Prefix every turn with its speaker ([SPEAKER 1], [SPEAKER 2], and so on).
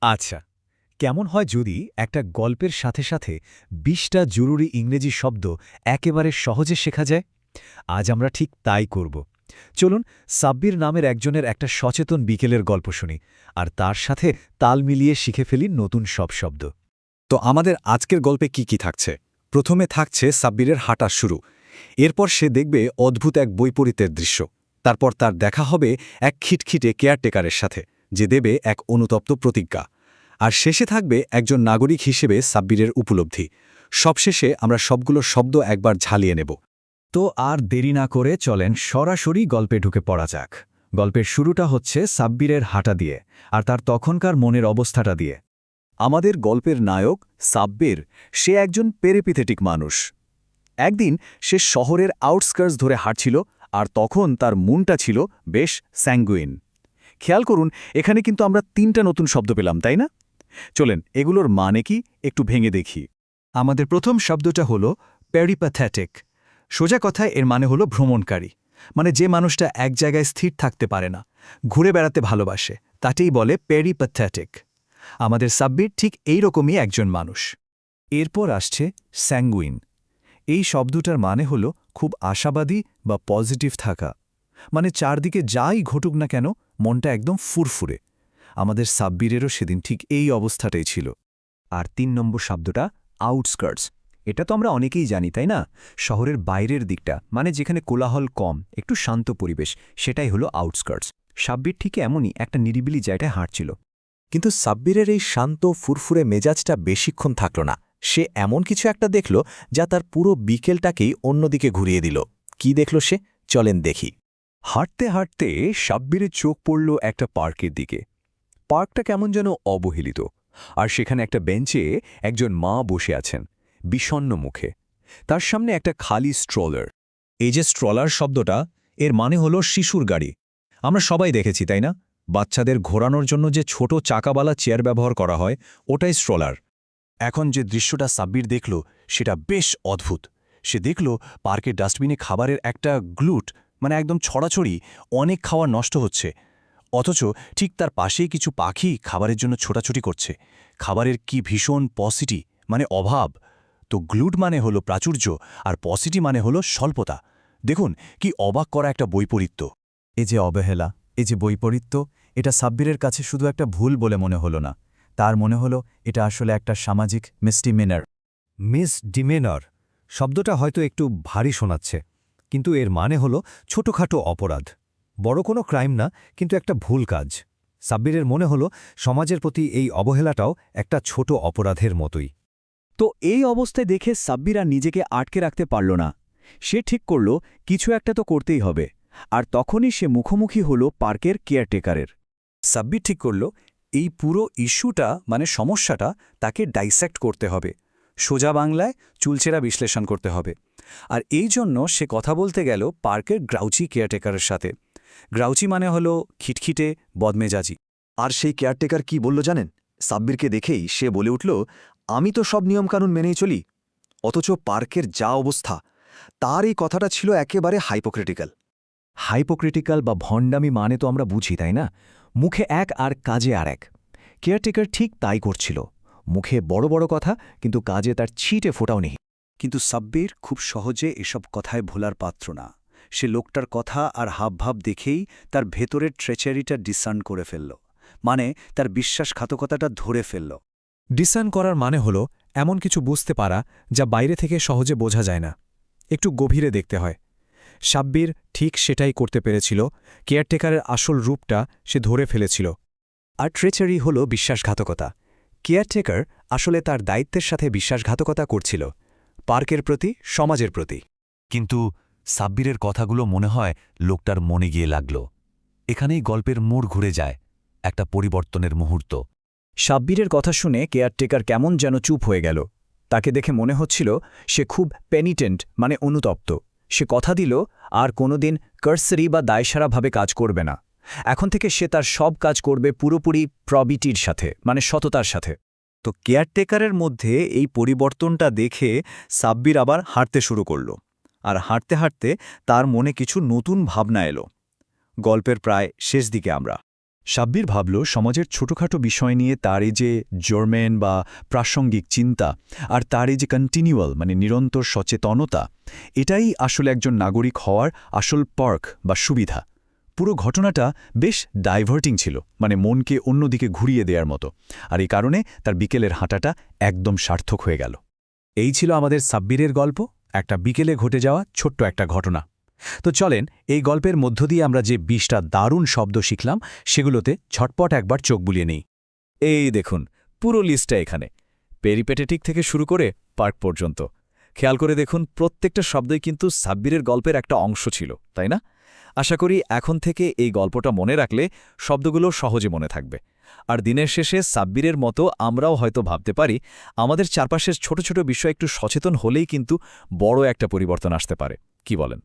[SPEAKER 1] আচ্ছা, কেমন হয় যদি একটা গল্পের সাথে সাথে ২০টা জরুরি ইংরেজি শব্দ একেবারে সহজে শেখা যায়? আজ আমরা ঠিক তাই করব। চলুন সাব্বির নামের একজনের একটা সচেতন বিকেলের গল্প শুনি, আর তার সাথে তাল মিলিয়ে শিখে ফেলি নতুন সব শব্দ।
[SPEAKER 2] তো আমাদের আজকের গল্পে কি থাকছে? প্রথমে থাকছে সাব্বিরের হাঁটার শুরু। এরপর সে দেখবে অদ্ভুত এক বৈপরীত্যের দৃশ্য। তারপর তার দেখা হবে এক খিটখিটে কেয়ারটেকারের সাথে, যে দেবে এক অনুতপ্ত প্রতিজ্ঞা। আর শেষে থাকবে একজন নাগরিক হিসেবে সাব্বিরের উপলব্ধি। সবশেষে আমরা সবগুলো শব্দ একবার ঝালিয়ে নেব।
[SPEAKER 3] তো আর দেরি না করে চলেন সরাসরি গল্পে ঢুকে পড়া যাক। গল্পের শুরুটা হচ্ছে সাব্বিরের হাঁটা দিয়ে, আর তার তখনকার মনের অবস্থাটা দিয়ে।
[SPEAKER 2] আমাদের গল্পের নায়ক সাব্বির, সে একজন পেরিপিথেটিক মানুষ। একদিন সে শহরের আউটস্কার্টস ধরে হাঁটছিল, আর তখন তার মনটা ছিল বেশ স্যাঙ্গুইন। খেয়াল করুন, এখানে কিন্তু আমরা ৩টা নতুন শব্দ পেলাম, তাই না? চলেন এগুলোর মানে কি একটু ভেঙে দেখি।
[SPEAKER 3] আমাদের প্রথম শব্দটা হলো পেরিপ্যাথেটিক। সোজা কথায় এর মানে হলো ভ্রমণকারী, মানে যে মানুষটা এক জায়গায় স্থির থাকতে পারে না, ঘুরে বেড়াতে ভালোবাসে, তাকেই বলে পেরিপ্যাথেটিক। আমাদের সাব্বির ঠিক এই রকমই একজন মানুষ। এরপর আসছে স্যাঙ্গুইন। এই শব্দটার মানে হলো খুব আশাবাদী বা পজিটিভ থাকা, মানে চারদিকে যাই ঘটুক না কেন মনটা একদম ফুরফুরে। আমাদের সাব্বিরেরও সেদিন ঠিক এই অবস্থাটাই ছিল। আর ৩ নম্বর শব্দটা আউটস্কার্টস। এটা তো আমরা অনেকেই জানি, তাই না? শহরের বাইরের দিকটা, মানে যেখানে কোলাহল কম, একটু শান্ত পরিবেশ, সেটাই হলো আউটস্কার্টস। সাব্বির ঠিক এমনই একটা নিরিবিলি জায়গায় হাঁটছিল।
[SPEAKER 2] কিন্তু সাব্বিরের এই শান্ত ফুরফুরে মেজাজটা বেশিক্ষণ থাকল না। সে এমন কিছু একটা দেখল যা তার পুরো বিকেলটাকেই অন্যদিকে ঘুরিয়ে দিল। কি দেখল সে? চলেন দেখি।
[SPEAKER 3] হাঁটতে হাঁটতে সাব্বিরের চোখ পড়ল একটা পার্কের দিকে। পার্কটা কেমন যেন অবহেলিত, আর সেখানে একটা বেঞ্চে একজন মা বসে আছেন, বিষণ্ণ মুখে। তার সামনে একটা খালি স্ট্রলার।
[SPEAKER 2] এই যে স্ট্রলার শব্দটা, এর মানে হলো শিশুর গাড়ি। আমরা সবাই দেখেছি, তাই না? বাচ্চাদের ঘোরানোর জন্য যে ছোট চাকাওয়ালা চেয়ার ব্যবহার করা হয়, ওটাই স্ট্রলার। এখন যে দৃশ্যটা সাব্বির দেখল, সেটা বেশ অদ্ভুত। সে দেখল পার্কের ডাস্টবিনে খাবারের একটা গ্লুট, মানে একদম ছড়াছড়ি, অনেক খাবার নষ্ট হচ্ছে। অথচ ঠিক তার পাশেই কিছু পাখি খাবারের জন্য ছোটাছুটি করছে। খাবারের কি ভীষণ পসিটি, মানে অভাব। তো গ্লুট মানে হলো প্রাচুর্য, আর পসিটি মানে হলো স্বল্পতা। দেখুন কি অবাক করা একটা বৈপরীত্য।
[SPEAKER 3] এই যে অবহেলা, এই যে বৈপরীত্য, এটা সাব্বিরের কাছে শুধু একটা ভুল বলে মনে হলো না। তার মনে হলো এটা আসলে একটা সামাজিক মিসডিমেনার।
[SPEAKER 1] মিসডিমেনর শব্দটা হয়তো একটু ভারী শোনাচ্ছে, কিন্তু এর মানে হলো ছোটখাটো অপরাধ। বড় কোনো ক্রাইম না, কিন্তু একটা ভুল কাজ। সাব্বিরের মনে হলো সমাজের প্রতি এই অবহেলাটাও একটা ছোট অপরাধের মতোই।
[SPEAKER 4] তো এই অবস্থায় দেখে সাব্বির আর নিজেকে আটকে রাখতে পারল না। সে ঠিক করল কিছু একটা তো করতেই হবে। আর তখনই সে মুখোমুখি হল পার্কের কেয়ারটেকারের।
[SPEAKER 2] সাব্বির ঠিক করল এই পুরো ইস্যুটা, মানে সমস্যাটা, তাকে ডাইসেক্ট করতে হবে। সোজা বাংলায় চুলচেরা বিশ্লেষণ করতে হবে। আর এই জন্য সে কথা বলতে গেল পার্কের গ্রাউচি কেয়ারটেকারের সাথে। গ্রাউচি মানে হলো খিটখিটে, বদমেজাজি।
[SPEAKER 5] আর সেই কেয়ারটেকার কি বলল জানেন? সাব্বিরকে দেখেই সে বলে উঠল, আমি তো সব নিয়মকানুন মেনেই চলি। অথচ পার্কের যা অবস্থা, তার এই কথাটা ছিল একেবারে হাইপোক্রিটিক্যাল।
[SPEAKER 3] হাইপোক্রিটিক্যাল বা ভণ্ডামি মানে তো আমরা বুঝি, তাই না? মুখে এক আর কাজে আর এক। কেয়ারটেকার ঠিক তাই করছিল। মুখে বড় বড় কথা, কিন্তু কাজে তার ছিটে ফোটাও নেই।
[SPEAKER 2] কিন্তু সাব্বির খুব সহজে এসব কথায় ভোলার পাত্র না। সে লোকটার কথা আর হাবভাব দেখেই তার ভেতরের ট্রেচারিটা ডিসার্ন করে ফেলল, মানে তার বিশ্বাসঘাতকতাটা ধরে ফেলল।
[SPEAKER 1] ডিসার্ন করার মানে হলো এমন কিছু বুঝতে পারা যা বাইরে থেকে সহজে বোঝা যায় না, একটু গভীরে দেখতে হয়। সাব্বির ঠিক সেটাই করতে পেরেছিল। কেয়ারটেকারের আসল রূপটা সে ধরে ফেলেছিল।
[SPEAKER 3] আর ট্রেচারি হল বিশ্বাসঘাতকতা। কেয়ারটেকার আসলে তার দায়িত্বের সাথে বিশ্বাসঘাতকতা করছিল, পার্কের প্রতি, সমাজের প্রতি।
[SPEAKER 6] কিন্তু সাব্বিরের কথাগুলো মনে হয় লোকটার মনে গিয়ে লাগল। এখানেই গল্পের মোড় ঘুরে যায়, একটা পরিবর্তনের মুহূর্ত।
[SPEAKER 3] সাব্বিরের কথা শুনে কেয়ারটেকার কেমন যেন চুপ হয়ে গেল। তাকে দেখে মনে হচ্ছিল সে খুব পেনিটেন্ট, মানে অনুতপ্ত। সে কথা দিল আর কোনোদিন কার্সরি বা দায়সারাভাবে কাজ করবে না। এখন থেকে সে তার সব কাজ করবে পুরোপুরি প্রবিটির সাথে, মানে সততার সাথে।
[SPEAKER 2] তো কেয়ারটেকারের মধ্যে এই পরিবর্তনটা দেখে সাব্বির আবার হাঁটতে শুরু করল। আর হাঁটতে হাঁটতে তার মনে কিছু নতুন ভাবনা এলো। গল্পের প্রায় শেষ দিকে আমরা।
[SPEAKER 3] সাব্বির ভাবল সমাজের ছোটখাটো বিষয় নিয়ে তার এই যে জর্মেন বা প্রাসঙ্গিক চিন্তা আর তার এই যে কন্টিনিউয়াল মানে নিরন্তর সচেতনতা এটাই আসলে একজন নাগরিক হওয়ার আসল পার্ক বা সুবিধা। পুরো ঘটনাটা বেশ ডাইভার্টিং ছিল, মানে মনকে অন্যদিকে ঘুরিয়ে দেওয়ার মতো, আর এই কারণে তার বিকেলের হাঁটাটা একদম সার্থক হয়ে গেল।
[SPEAKER 1] এই ছিল আমাদের সাব্বিরের গল্প, একটা বিকেলে ঘটে যাওয়া ছোট্ট একটা ঘটনা। তো চলেন এই গল্পের মধ্য দিয়ে আমরা যে ২০টা দারুণ শব্দ শিখলাম সেগুলোতে ঝটপট একবার চোখ বুলিয়ে নেই।
[SPEAKER 2] এই দেখুন পুরো লিস্টটা এখানে, পেরিপেটেটিক থেকে শুরু করে পার্ক পর্যন্ত। খেয়াল করে দেখুন প্রত্যেকটা শব্দই কিন্তু সাব্বিরের গল্পের একটা অংশ ছিল, তাই না? আশা করি এখন থেকে এই গল্পটা মনে রাখলে শব্দগুলো সহজে মনে থাকবে। আর দিনের শেষে সাব্বিরের মতো আমরাও হয়তো ভাবতে পারি আমাদের চারপাশের ছোট ছোট বিষয় একটু সচেতন হলেই কিন্তু বড় একটা পরিবর্তন আসতে পারে। কি বলেন?